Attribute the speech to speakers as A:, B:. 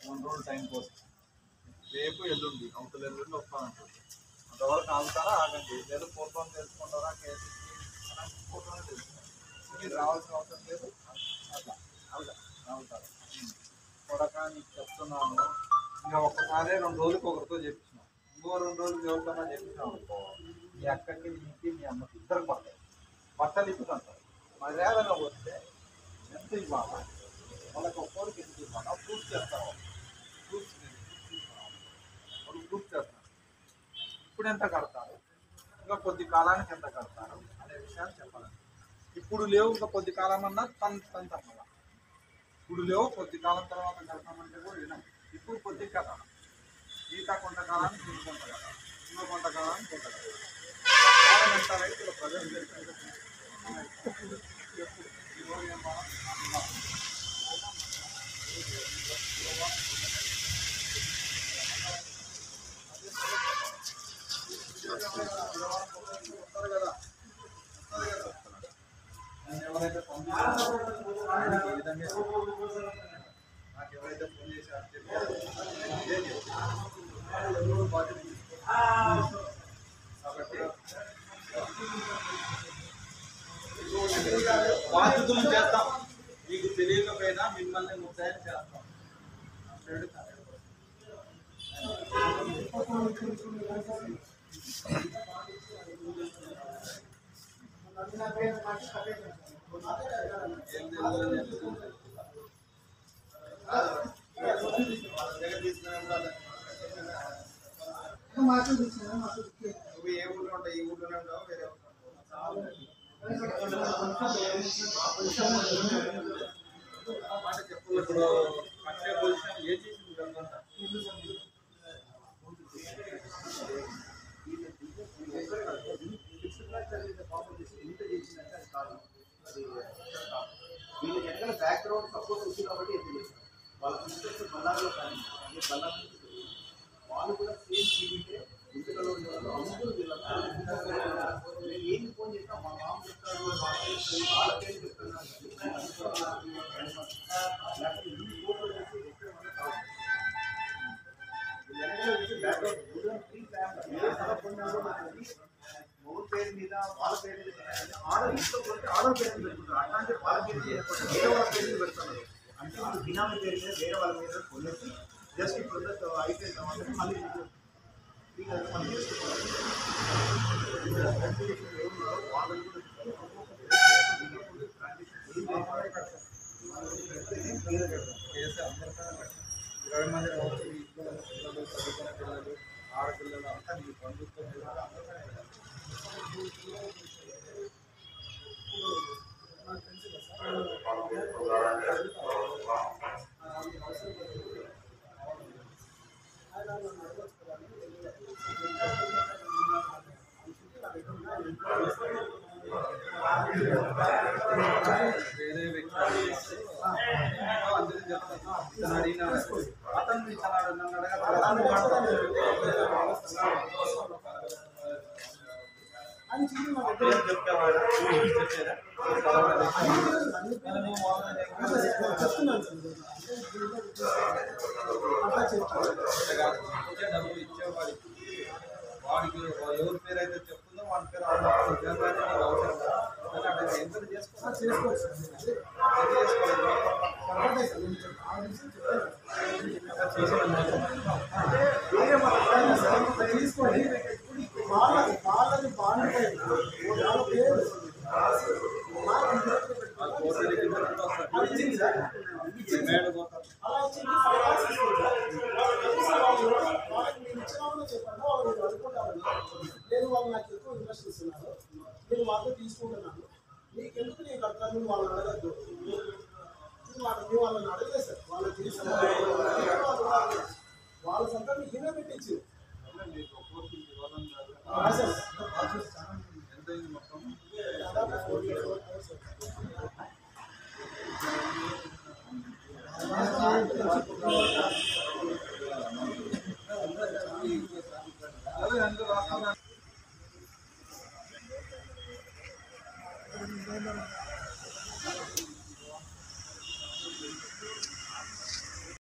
A: 2 రోజులు టైం కోసం రేపు ఎల్లుండి అవతల ఎల్లుండి వస్తానంటుంది. అంతవరకు ఆగుతారా ఆగండి, లేదా ఫోటోని తెలుసుకుంటారా కేసు ఫోటోని తెలుసుకుంటారు. మీరు రావాల్సిన అవసరం లేదు. అట్లా అలా ఆగుతారు. కొడక నీకు చెప్తున్నాను, ఇంకా ఒక్కసారి 2 రోజులకు ఒకరితో చెప్తున్నాం, ఇంకో 2 రోజులు ఎవరికన్నా చెప్తున్నాం అనుకో, మీ అక్కకి నీకు మీ అమ్మకి ఇద్దరు పడతాయి. బట్టలు ఇప్పుకుంటారు. మర్యాదగా వస్తే ఎంత ఇవ్వాలా, వాళ్ళకి ఒక్కోరికి ఎంత ఇవ్వాలా ప్రూఫ్ చేస్తాం. ప్రూఫ్ చేస్తాం. ఇప్పుడు ఎంత కడతారు, ఇంకా కొద్ది కాలానికి ఎంత కడతారు అనే విషయాలు చెప్పాలి. ఇప్పుడు లేవు, ఇంకా కొద్ది కాలం అన్నా తప్పదా. ఇప్పుడు లేవు, కొద్ది కాలం తర్వాత కడతామంటే కూడా వినం. ఇప్పుడు కొద్ది కదా, మిగతా కొంతకాలానికి ఇంకొంత కదా, ఇంకో కొంతకాలానికి కొంత కదా. కాలం ఎంత రైతులు ప్రజలు కదా. ఎవరైతే ఫోన్ చేశారో ఈ విధంగా నాకు ఎవరైతే ఫోన్ చేశారో కాబట్టి బాధ్యతలు చేస్తాం. మీకు తెలియకపోయినా మిమ్మల్ని ముద్దాయిని చేస్తాం. నువ్వు ఏ ఊళ్ళో ఉంటావు? ఈ ఊళ్ళోనే ఉంటావు, వేరే మాట చెప్పు. ఇప్పుడు పట్టే పొజిషన్ ఏ చేసింది అంతా వీళ్ళకి ఎక్కడ బ్యాక్గ్రౌండ్ సపోర్ట్ ఉంది కాబట్టి వాళ్ళ సిస్టర్స్ బల్లార్లో కానీ బల్లార్ వాళ్ళు కూడా సేమ్ టీవీకే ఇంటిలో ఉండే వాళ్ళు అందరూ నేను ఏంటి ఫోన్ చేసినా మా మామ చెప్తాడు, వాళ్ళ పేరు చెప్తున్నాను. మూడు పేరు మీద వాళ్ళ పేరు మీద ఆర్డర్ ఇంట్లో కొట్టి ఆర్డర్ పేరు పెట్టుకుంటారు. అట్లాంటి వాళ్ళ పేరు వేరే వాళ్ళ పేరు మీద పెడతారు. అంటే వాళ్ళు బినామీ పేరు మీద వేరే వాళ్ళ మీద కొనేసి జస్ట్ ఇప్పుడు అయిపోయిన తర్వాత మళ్ళీ మళ్ళీ చేసుకుంటారు. చేసి అందరికీ 20 మంది రావచ్చు. ఇంట్లో పిల్లలు, చదువుకునే పిల్లలు, ఆడపిల్లలు అంతా మీ బంధుత్వం వేరే వ్యక్తి అందరూ చెప్తాను. ఇతను అడిగినా అతను ఇతను నన్ను అడగ చెప్పేవాడు చెప్పేదా డబ్బులు ఇచ్చేవాడు. వాడికి ఎవరి పేరు అయితే చెప్తుందో వాడి పేరు అవసరం ఎంత చేసుకోవచ్చు.
B: తీసుకోండి వాళ్ళని బాండ్ నేను వాళ్ళు నాకు ఎక్కువ ఇంట్రెస్ట్ ఇస్తున్నారు, నేను వాళ్ళతో తీసుకుంటున్నాను, నీకెందుకు నేను కడతాను వాళ్ళని అడగద్దు. మేము వాళ్ళని అడగలేదు సార్, వాళ్ళని తీసుకున్నారు వాళ్ళ సంతాన్ని ఈయన పెట్టించి మొత్తం